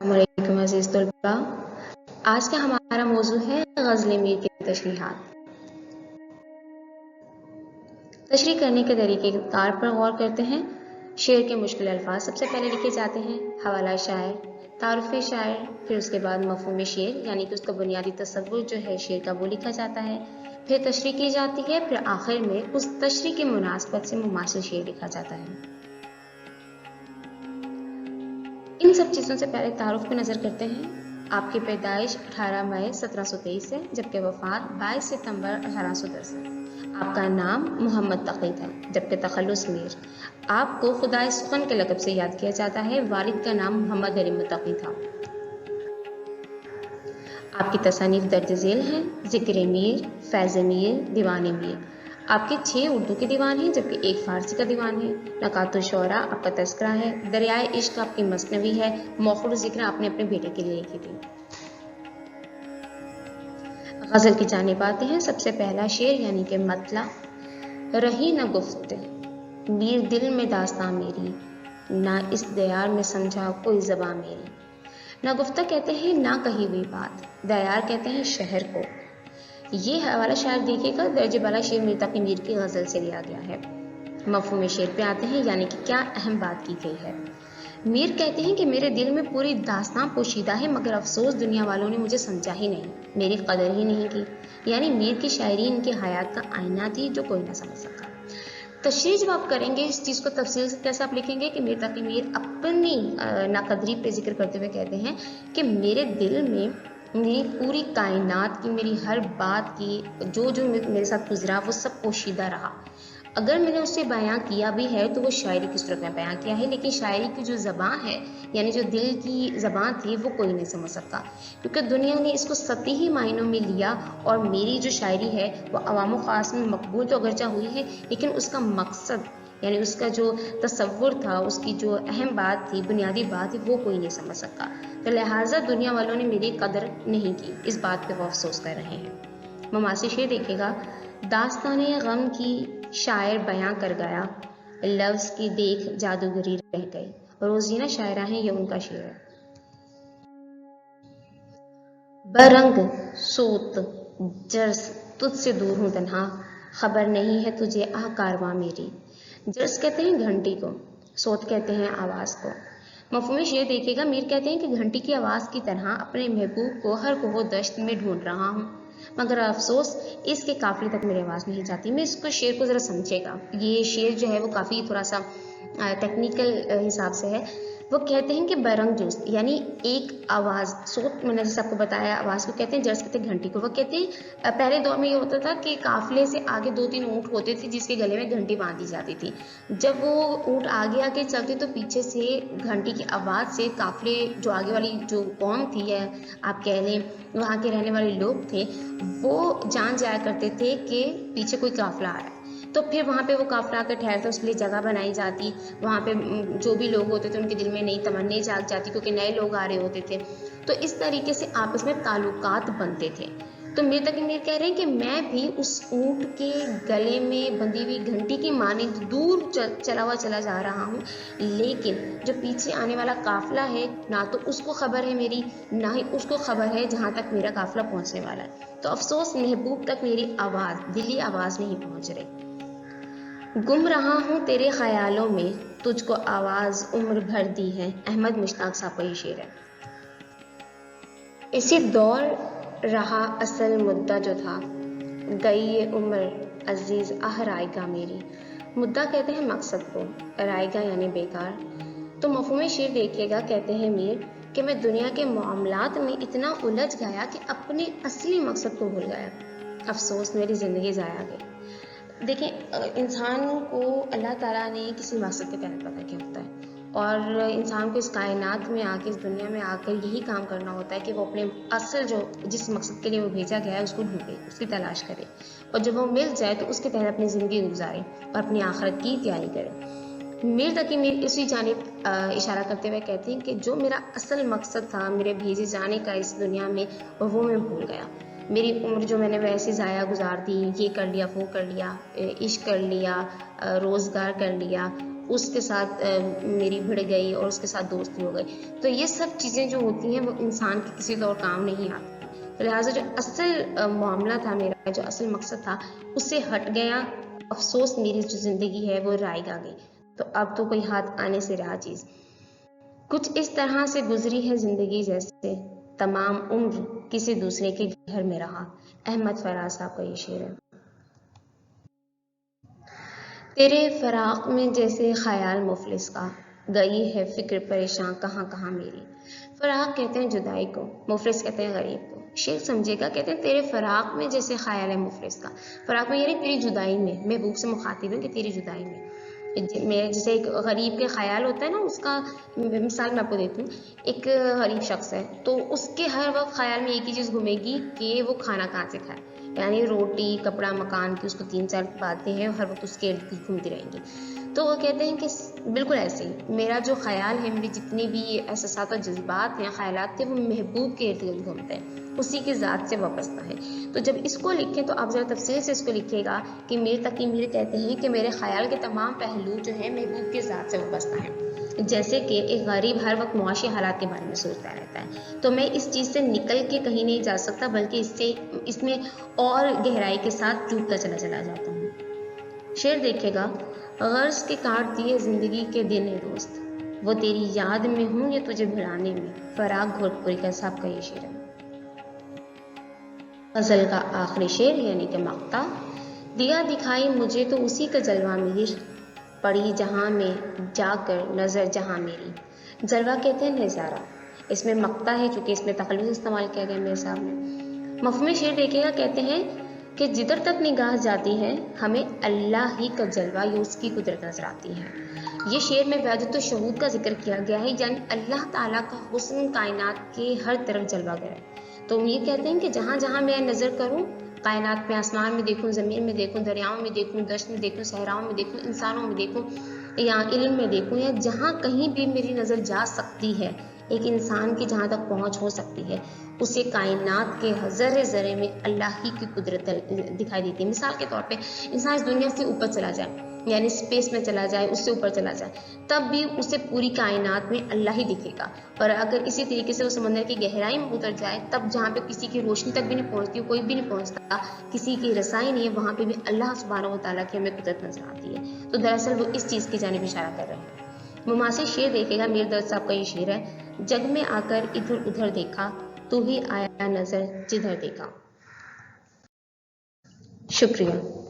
वालेकुम अज़ीज़ तलबा। आज का हमारा मौजू है ग़ज़ल मीर की तशरीहात। तशरीह करने के तरीके कार पर गौर करते हैं। शेर के मुश्किल अल्फाज सबसे पहले लिखे जाते हैं, हवाला शायर, तारुफ़ शायर, फिर उसके बाद मफ़हूम शेर यानी कि उसका बुनियादी तसव्वुर जो है शेर का वो लिखा जाता है, फिर तशरीह की जाती है, फिर आखिर में उस तशरीह की मुनासबत से मुमासिल शेर लिखा जाता है। इन सब चीज़ों से पहले तारुफ पे नज़र करते हैं। आपकी पैदाइश 18 मई 1723 है, जबकि वफ़ात 22 सितंबर 1810 है। आपका नाम मोहम्मद तक़ी था, जबकि तखल्लुस मीर। आपको खुदाए सुखन के लक़ब से याद किया जाता है। वालिद का नाम मोहम्मद अली मुत्तक़ी था। आपकी तसानीफ दर्ज झेल हैं, ज़िक्र मीर, फैज़ मीर, दीवान मीर। आपके 6 उर्दू के दीवान हैं, जबकि 1 फारसी का दीवान है। नकातुश शोरा आपका तस्करा है। दरियाए इश्क आपकी मसनवी है। मौखूर ज़िक्र आपने अपने बेटे के लिए लिखी थी। गज़ल की जानिब आते हैं। सबसे पहला शेर यानी कि मतला। रही न गुफ्त मीर दिल में दास्तां मेरी, ना इस दयार में समझा कोई ज़बां मेरी। ना गुफ्ता कहते हैं ना कही हुई बात, दयार कहते हैं शहर को। ये हवाला शायर देखिएगा, दर्ज बाला शेर मीर तक़ी मीर की गज़ल से लिया गया है। मफ़हूम शेर पे आते हैं, यानी कि क्या अहम बात की गई है। मीर कहते हैं कि मेरे दिल में पूरी दास्तां पोशीदा है, मगर अफसोस दुनिया वालों ने मुझे समझा ही नहीं, मेरी कदर ही नहीं की। यानी मीर की शायरी इनकी हयात का आईना थी जो कोई ना समझ सका। तशरीह जब आप करेंगे इस चीज़ को तफसील से कैसे आप लिखेंगे कि मीर तक़ी मीर अपनी नाकदरी पे जिक्र करते हुए कहते हैं कि मेरे दिल में मेरी पूरी कायनात की, मेरी हर बात की जो मेरे साथ गुजरा वो सब पोशीदा रहा। अगर मैंने उससे बयां किया भी है तो वो शायरी की सूरत में बयां किया है, लेकिन शायरी की जो ज़बान है यानी जो दिल की ज़बान थी वो कोई नहीं समझ सकता, क्योंकि दुनिया ने इसको सतही मायनों में लिया। और मेरी जो शायरी है वो अवाम ख़ास में मकबूल तो अगरचा हुई है, लेकिन उसका मकसद यानी उसका जो तसव्वुर था, उसकी जो अहम बात थी, बुनियादी बात थी, वो कोई नहीं समझ सका। तो लिहाजा दुनिया वालों ने मेरी कदर नहीं की, इस बात पे वो अफसोस कर रहे हैं। मुमासिल शेर देखिएगा। दास्ताने गम की शायर बयां कर गया, लफ्ज़ की देख जादूगरी रह गई। रोज़ीना शायरा है, ये उनका शेर है। बरंग सूत जर्स तुझसे दूर हूँ तन्हा, खबर नहीं है तुझे आह कारवां मेरी। जर्स कहते हैं घंटी को, सोत कहते हैं आवाज़ को। मफ़हूम शेर देखिएगा। मीर कहते हैं कि घंटी की आवाज़ की तरह अपने महबूब को हर कोहो दश्त में ढूंढ रहा हूँ, मगर अफसोस इसके काफ़ी तक मेरी आवाज़ नहीं जाती। मैं इसको शेर को ज़रा समझेगा। ये शेर जो है वो काफ़ी थोड़ा सा टेक्निकल हिसाब से है। वो कहते हैं कि बरंग जोस्त यानी एक आवाज़, सोत मैंने जैसे आपको बताया आवाज़ को कहते हैं, जर्स कहते हैं घंटी को। वो कहते हैं पहले दौर में ये होता था कि काफ़िले से आगे 2-3 ऊँट होते थे जिसके गले में घंटी बांधी जाती थी। जब वो ऊँट आगे आगे चलते तो पीछे से घंटी की आवाज़ से काफ़िले जो आगे वाली जो कौम थी या आप कह लें वहाँ के रहने वाले लोग थे, वो जान जाया करते थे कि पीछे कोई काफ़िला आ रहा है। तो फिर वहाँ पे वो काफ़िला आकर ठहरता, उसके लिए जगह बनाई जाती। वहाँ पे जो भी लोग होते थे उनके दिल में नई तमन्नी जाग जाती, क्योंकि नए लोग आ रहे होते थे। तो इस तरीके से आपस में ताल्लुकात बनते थे। तो मीर तक़ी मीर कह रहे हैं कि मैं भी उस ऊँट के गले में बंधी हुई घंटी की मानिंद दूर चला हुआ चला जा रहा हूँ, लेकिन जो पीछे आने वाला काफ़िला है ना तो उसको खबर है मेरी, ना ही उसको खबर है जहाँ तक मेरा काफ़िला पहुँचने वाला है। तो अफसोस महबूब तक मेरी आवाज़, दिली आवाज़ नहीं पहुँच रही। गुम रहा हूँ तेरे ख्यालों में, तुझको आवाज़ उम्र भर दी है। अहमद मुश्ताक साहब का ये शेर है। इसी दौर रहा असल मुद्दा जो था, गई ये उम्र अजीज़ आह रायगा मेरी। मुद्दा कहते हैं मकसद को, रायगा यानी बेकार। तो मफ़हूम शेर देखिएगा। कहते हैं मीर कि मैं दुनिया के मामलात में इतना उलझ गया कि अपने असली मकसद को भूल गया। अफसोस मेरी ज़िंदगी ज़ाया गई। देखिए, इंसान को अल्लाह ताला ने किसी मकसद के तहत पैदा किया होता है, और इंसान को इस कायनात में आके, इस दुनिया में आकर यही काम करना होता है कि वो अपने असल जो जिस मकसद के लिए वो भेजा गया है उसको ढूंढे, उसकी तलाश करे, और जब वो मिल जाए तो उसके तहत अपनी ज़िंदगी गुजारे और अपनी आखिरत की तैयारी करे। मीर तक़ी मीर इसी जानिब इशारा करते हुए कहते हैं कि जो मेरा असल मकसद था मेरे भेजे जाने का इस दुनिया में, वो मैं भूल गया। मेरी उम्र जो मैंने वैसे ज़ाया गुजार दी, ये कर लिया, वो कर लिया, इश्क कर लिया, रोज़गार कर लिया, اس کے ساتھ میری بھڑ گئی اور اس کے ساتھ دوستی ہو گئی. تو یہ سب چیزیں جو ہوتی ہیں وہ انسان کے کسی طور کام نہیں آتی. لہٰذا جو اصل معاملہ تھا میرا، جو اصل مقصد تھا، اس سے ہٹ گیا. افسوس میری جو زندگی ہے وہ رائے گا گئی. تو اب تو کوئی ہاتھ آنے سے رہا چیز. کچھ اس طرح سے گزری ہے زندگی جیسے تمام عمر کسی دوسرے کے گھر میں رہا. احمد فراز صاحب کا یہ شعر ہے. تیرے فراق میں جیسے خیال مفلس کا، گئی ہے فکر پریشان کہاں کہاں میری. فراق کہتے ہیں جدائی کو، مفلس کہتے ہیں غریب کو. شیخ سمجھے گا، کہتے ہیں تیرے فراق میں جیسے خیال ہے مفلس کا. فراق میں یعنی تیری جدائی میں، محبوب سے مخاطب ہوں کہ تیری جدائی میں. جیسے ایک غریب کے خیال ہوتا ہے نا، اس کا مثال میں آپ کو دیتی ہوں. ایک غریب شخص ہے تو اس کے ہر وقت خیال میں ایک ہی چیز گھومے گی کہ وہ کھانا کہاں سے کھائے. یعنی روٹی کپڑا مکان کی اس کو 3-4 باتیں ہیں، ہر وقت اس کے ارد گرد گھومتی رہیں گی. تو وہ کہتے ہیں کہ بالکل ایسے ہی میرا جو خیال ہے، میری جتنی بھی احساسات اور جذبات ہیں، خیالات تھے، وہ محبوب کے ارد گرد گھومتے ہیں، اسی کی ذات سے وابستہ ہے. تو جب اس کو لکھیں تو آپ ذرا تفصیل سے اس کو لکھیے گا کہ میر تقی میر کہتے ہیں کہ میرے خیال کے تمام پہلو جو ہیں محبوب کے ذات سے وابستہ ہیں. جیسے کہ ایک غریب ہر وقت معاشی حالات کے بارے میں سوچتا رہتا ہے، تو میں اس چیز سے نکل کے کہیں نہیں جا سکتا، بلکہ اس میں اور گہرائی کے ساتھ ڈوبتا چلا جاتا ہوں. شعر دیکھے گا. غرض کے کاٹ دیے زندگی کے دن دوست، وہ تیری یاد میں ہوں یا تجھے بھلانے میں. فراق گھورپوری کا صاحب کا یہ شعر ہے. غزل کا آخری شعر یعنی کہ مقطع. دیا دکھائی مجھے تو اسی کا جلوہ مہر، پڑی جہاں میں جا کر نظر جہاں میری. جلوہ کہتے ہیں نظارہ. اس میں مقطع ہے چونکہ اس میں تخلص استعمال کیا گیا میرے صاحب نے. مفہوم شعر دیکھے گا. کہتے ہیں کہ جدھر تک نگاہ جاتی ہے ہمیں اللہ ہی کا جلوہ یا اس کی قدرت نظر آتی ہے. یہ شعر میں وحدت الشہود کا ذکر کیا گیا ہے، یعنی اللہ تعالیٰ کا حسن کائنات کے ہر طرف جلوہ گر ہے. تو یہ کہتے ہیں کہ جہاں جہاں میں نظر کروں، کائنات میں، آسمان میں دیکھوں، زمین میں دیکھوں، دریاؤں میں دیکھوں، دشت میں دیکھوں، صحراؤں میں دیکھوں، انسانوں میں دیکھوں، یا علم میں دیکھوں، یا جہاں کہیں بھی میری نظر جا سکتی ہے، ایک انسان کی جہاں تک پہنچ ہو سکتی ہے، اسے کائنات کے ذرے ذرے میں اللہ ہی کی قدرت دکھائی دیتی ہے. مثال کے طور پہ انسان اس دنیا سے اوپر چلا جائے، یعنی اسپیس میں چلا جائے، اس سے اوپر چلا جائے، تب بھی اسے پوری کائنات میں اللہ ہی دکھے گا. اور اگر اسی طریقے سے وہ سمندر کی گہرائی میں اتر جائے، تب جہاں پہ کسی کی روشنی تک بھی نہیں پہنچتی، کوئی بھی نہیں پہنچتا، کسی کی رسائی نہیں ہے، وہاں پہ بھی اللہ سبحانہ و تعالیٰ کی ہمیں قدرت نظر آتی ہے. تو دراصل وہ اس چیز کی جانب اشارہ کر رہے ہیں. مماثل شعر دیکھے گا. میر درد صاحب کا یہ شعر ہے. جگ میں آ کر ادھر ادھر دیکھا، تو ہی آیا نظر جدھر دیکھا. شکریہ.